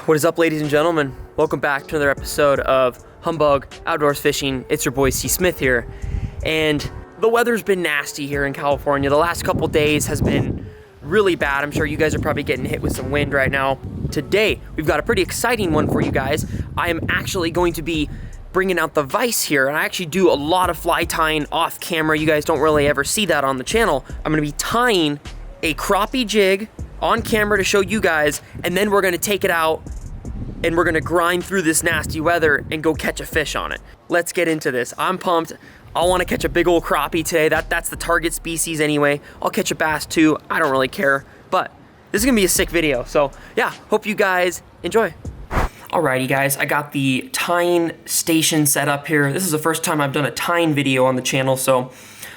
What is up, ladies and gentlemen? Welcome back to another episode of Humbug Outdoors Fishing. It's your boy C. Smith here, and the weather's been nasty here in California. The last couple days has been really bad. I'm sure you guys are probably getting hit with some wind right now. Today, we've got a pretty exciting one for you guys. I am actually going to be bringing out the vise here, and I actually do a lot of fly tying off camera. You guys don't really ever see that on the channel. I'm gonna be tying a crappie jig on camera to show you guys, and then we're gonna take it out and we're gonna grind through this nasty weather and go catch a fish on it. Let's get into this. I'm pumped. I wanna catch a big old crappie today. That's the target species anyway. I'll catch a bass too. I don't really care, but this is gonna be a sick video. So yeah, hope you guys enjoy. Alrighty guys, I got the tying station set up here. This is the first time I've done a tying video on the channel, so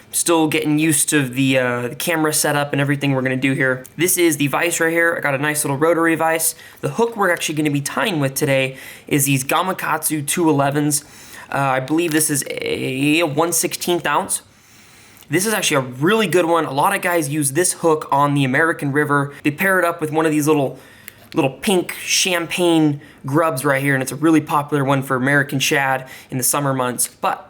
I'm still getting used to the camera setup and everything we're gonna do here. This is the vise right here. I got a nice little rotary vise. The hook we're actually gonna be tying with today is these Gamakatsu 211s. I believe this is a 1/16 ounce. This is actually a really good one. A lot of guys use this hook on the American River. They pair it up with one of these little pink champagne grubs right here, and it's a really popular one for American shad in the summer months. But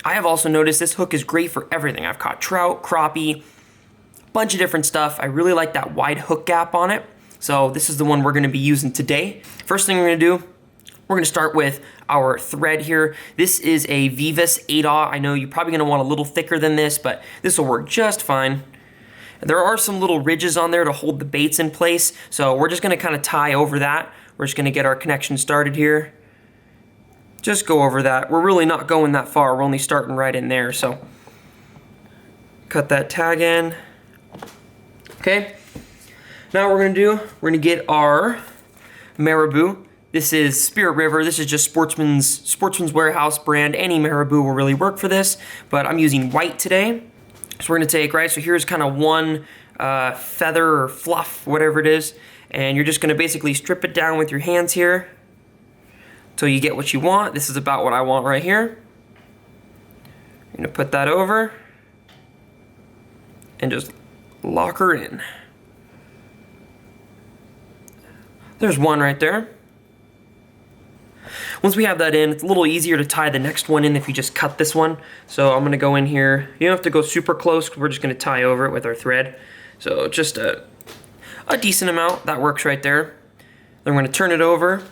I have also noticed this hook is great for everything. I've caught trout, crappie, a bunch of different stuff. I really like that wide hook gap on it. So this is the one we're gonna be using today. First thing we're gonna do, we're gonna start with our thread here. This is a Vivas 8/0. I know you're probably gonna want a little thicker than this, but this will work just fine. There are some little ridges on there to hold the baits in place, so we're just gonna kind of tie over that. We're just gonna get our connection started here. Just go over that. We're really not going that far. We're only starting right in there, so cut that tag in. Okay, now what we're gonna do, we're gonna get our marabou. This is Spirit River. This is just Sportsman's Warehouse brand. Any marabou will really work for this, but I'm using white today. So we're gonna take, right, so here's kind of one feather or fluff, whatever it is, and you're just gonna basically strip it down with your hands here until you get what you want. This is about what I want right here. I'm gonna put that over and just lock her in. There's one right there. Once we have that in, it's a little easier to tie the next one in if you just cut this one. So I'm gonna go in here. You don't have to go super close because we're just gonna tie over it with our thread. So just a decent amount, that works right there. Then we're gonna turn it over.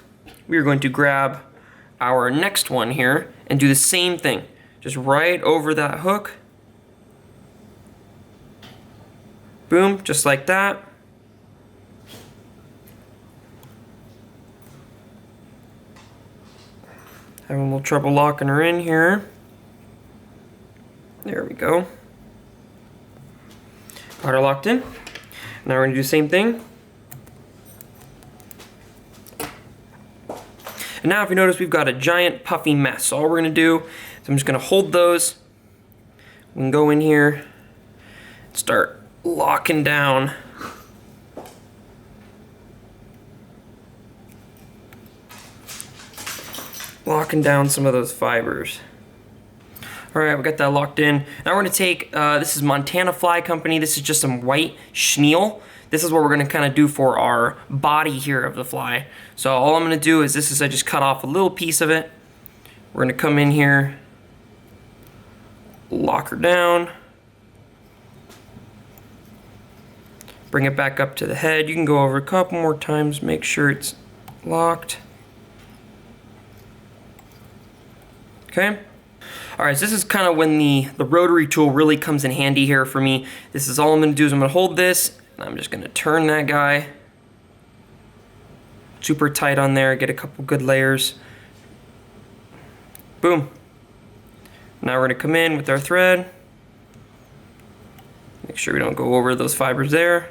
We are going to grab our next one here and do the same thing. Just right over that hook. Boom, just like that. Having a little trouble locking her in here. There we go. Got her locked in. Now we're gonna do the same thing. And now if you notice, we've got a giant puffy mess. So all we're gonna do is I'm just gonna hold those. We can go in here and start locking down. Locking down some of those fibers. All right, we got that locked in. Now we're gonna take, this is Montana Fly Company. This is just some white chenille. This is what we're gonna kind of do for our body here of the fly. So all I'm gonna do is I just cut off a little piece of it. We're gonna come in here, lock her down, bring it back up to the head. You can go over a couple more times, make sure it's locked. Okay. All right, so this is kind of when the rotary tool really comes in handy here for me. This is all I'm gonna do is I'm gonna hold this, and I'm just gonna turn that guy super tight on there, get a couple good layers. Boom. Now we're gonna come in with our thread. Make sure we don't go over those fibers there.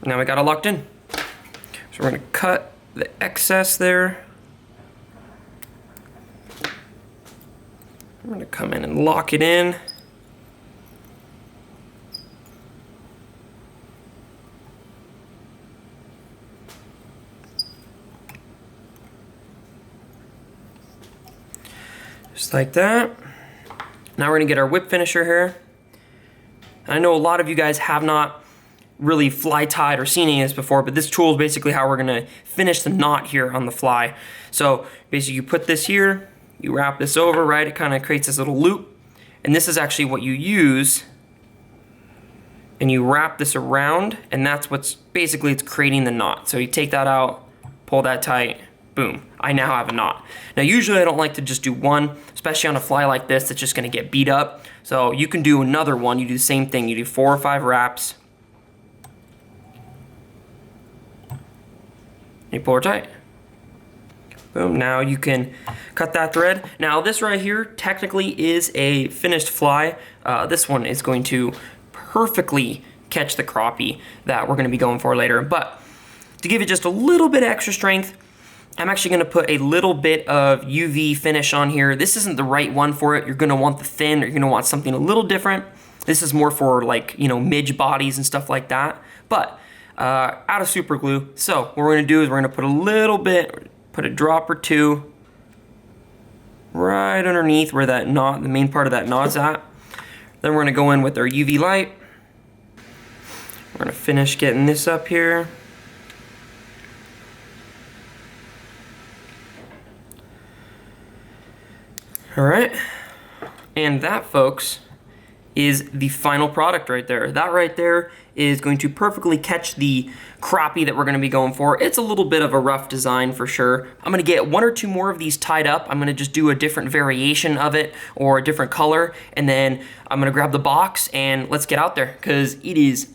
Now we got it locked in. So we're gonna cut the excess there. I'm gonna come in and lock it in. Just like that. Now we're gonna get our whip finisher here. I know a lot of you guys have not really fly tied or seen any of this before, but this tool is basically how we're gonna finish the knot here on the fly. So basically you put this here, you wrap this over, right? It kind of creates this little loop, and this is actually what you use, and you wrap this around, and that's what's basically, it's creating the knot. So you take that out, pull that tight, boom, I now have a knot. Now usually I don't like to just do one, especially on a fly like this that's just gonna get beat up. So you can do another one, you do the same thing, you do 4 or 5 wraps, you pull her tight. Boom, now you can cut that thread. Now this right here technically is a finished fly. This one is going to perfectly catch the crappie that we're gonna be going for later. But to give it just a little bit extra strength, I'm actually gonna put a little bit of UV finish on here. This isn't the right one for it. You're gonna want the thin, or you're gonna want something a little different. This is more for like, you know, midge bodies and stuff like that. But out of super glue. So what we're gonna do is we're gonna put a little bit, put a drop or two right underneath where that knot, the main part of that knot's at. Then we're gonna go in with our UV light. We're gonna finish getting this up here. All right, and that, folks, is the final product right there. That right there is going to perfectly catch the crappie that we're gonna be going for. It's a little bit of a rough design for sure. I'm gonna get 1 or 2 more of these tied up. I'm gonna just do a different variation of it or a different color, and then I'm gonna grab the box and let's get out there, because it is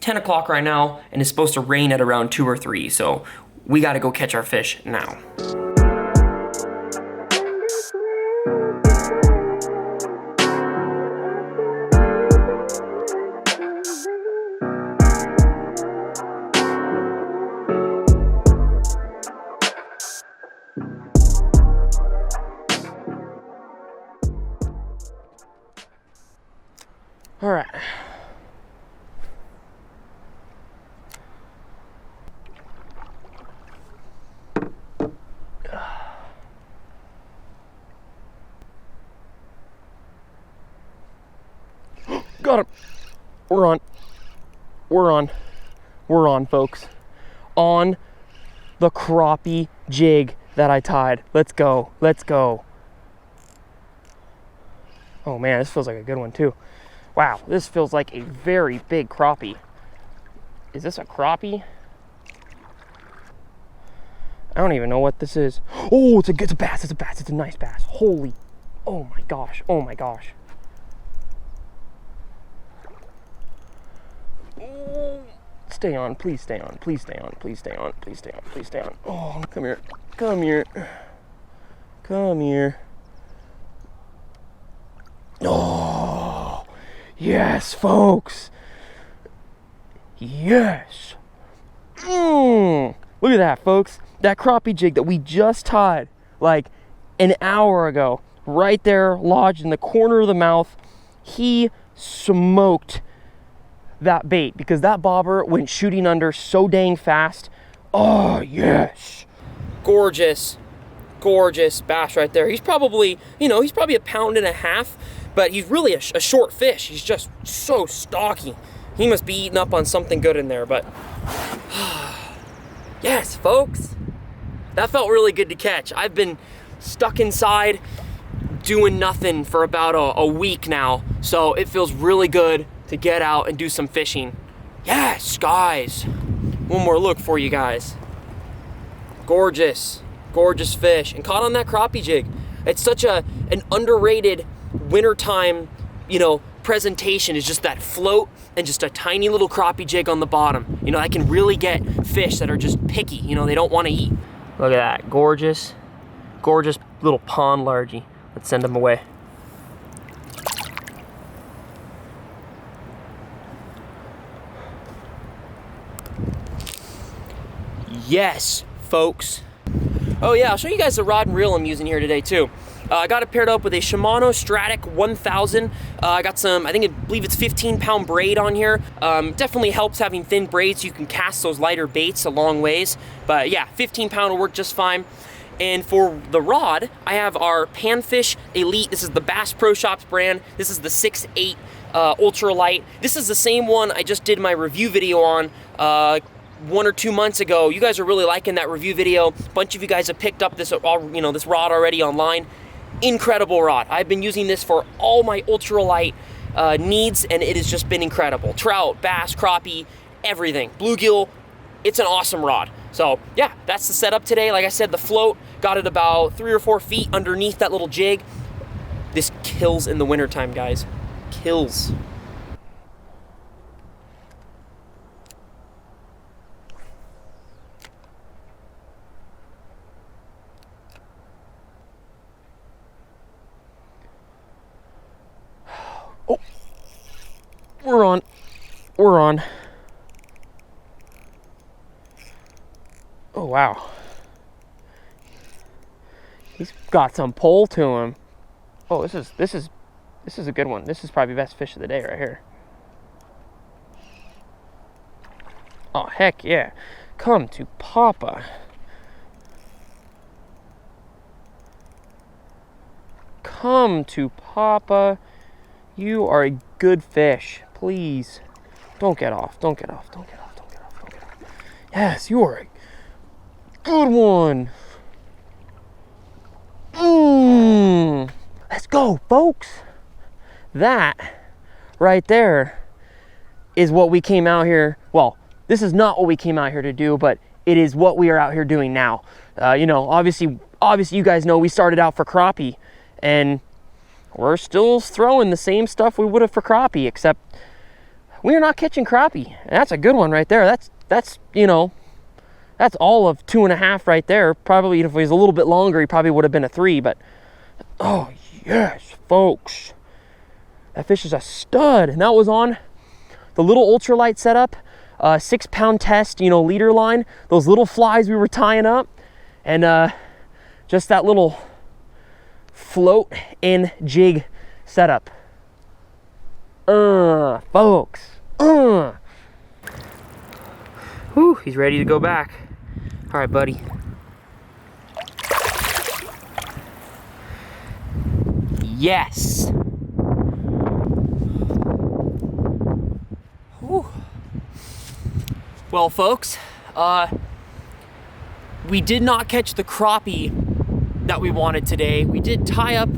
10 o'clock right now and it's supposed to rain at around 2 or 3, so we gotta go catch our fish now. All right. Got him. We're on. We're on. We're on, folks. On the crappie jig that I tied. Let's go. Let's go. Oh man, this feels like a good one too. Wow, this feels like a very big crappie. Is this a crappie? I don't even know what this is. Oh, it's a bass, it's a bass, it's a nice bass. Holy, oh my gosh, oh my gosh. Oh, stay on, please stay on, please stay on, please stay on, please stay on, please stay on. Oh, come here, come here, come here. Oh, yes, folks. Yes. Look at that, folks. That crappie jig that we just tied like an hour ago, right there, lodged in the corner of the mouth. He smoked that bait because that bobber went shooting under so dang fast. Oh, yes. Gorgeous, gorgeous bass right there. He's probably, you know, he's probably 1.5 pounds, but he's really a short fish. He's just so stocky. He must be eating up on something good in there, but yes, folks, that felt really good to catch. I've been stuck inside doing nothing for about a week now, so it feels really good to get out and do some fishing. Yes, guys, one more look for you guys. Gorgeous, gorgeous fish, and caught on that crappie jig. It's such an underrated wintertime, you know, presentation, is just that float and just a tiny little crappie jig on the bottom. You know, I can really get fish that are just picky, you know, they don't want to eat. Look at that, gorgeous, gorgeous little pond largie. Let's send them away. Yes, folks. Oh yeah, I'll show you guys the rod and reel I'm using here today too. I got it paired up with a Shimano Stradic 1000. I got some, I believe it's 15-pound braid on here. Definitely helps having thin braids so you can cast those lighter baits a long ways. But yeah, 15-pound will work just fine. And for the rod, I have our Panfish Elite. This is the Bass Pro Shops brand. This is the 6/8 ultralight. This is the same one I just did my review video on 1 or 2 months ago. You guys are really liking that review video. A bunch of you guys have picked up this, this rod already online. Incredible rod. I've been using this for all my ultralight needs, and it has just been incredible. Trout, bass, crappie, everything. Bluegill, it's an awesome rod. So yeah, that's the setup today. Like I said, the float got it about 3 or 4 feet underneath that little jig. This kills in the wintertime, guys. Kills. Oh, we're on. We're on. Oh, wow. He's got some pull to him. Oh, this is a good one. This is probably the best fish of the day right here. Oh, heck yeah. Come to Papa. Come to Papa. You are a good fish. Please. Don't get off. Don't get off. Don't get off. Don't get off. Don't get off. Yes, you are a good one. Let's go, folks. That right there is what we came out here. Well, this is not what we came out here to do, but it is what we are out here doing now. Obviously you guys know we started out for crappie, and we're still throwing the same stuff we would have for crappie, except we are not catching crappie. And that's a good one right there. That's all of 2.5 right there. Probably if it was a little bit longer, he probably would have been a 3, but oh yes, folks. That fish is a stud. And that was on the little ultralight setup, 6-pound test, leader line, those little flies we were tying up, and just that little float and jig setup. Folks. Whew, he's ready to go back. All right, buddy. Yes. Whew. Well, folks, we did not catch the crappie that we wanted today. We did tie up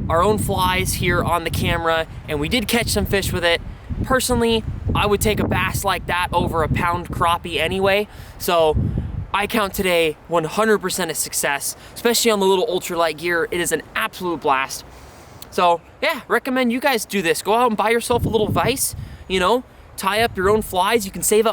our own flies here on the camera, and we did catch some fish with it. Personally, I would take a bass like that over a pound crappie anyway, so I count today 100% a success, especially on the little ultralight gear. It is an absolute blast. So yeah, recommend you guys do this. Go out and buy yourself a little vise, tie up your own flies. You can save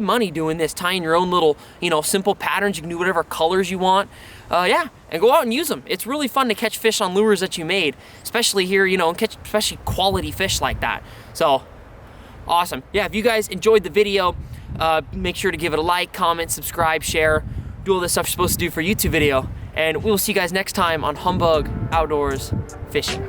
money doing this, tying your own little, simple patterns. You can do whatever colors you want. Yeah, and go out and use them. It's really fun to catch fish on lures that you made, especially here, and catch especially quality fish like that. So awesome. Yeah, if you guys enjoyed the video, make sure to give it a like, comment, subscribe, share, do all this stuff you're supposed to do for a YouTube video. And we'll see you guys next time on Humbug Outdoors Fishing.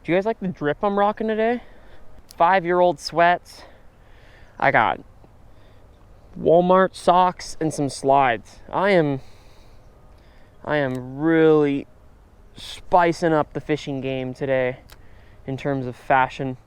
Do you guys like the drip I'm rocking today? 5-year-old sweats. I got Walmart socks and some slides. I am really spicing up the fishing game today in terms of fashion.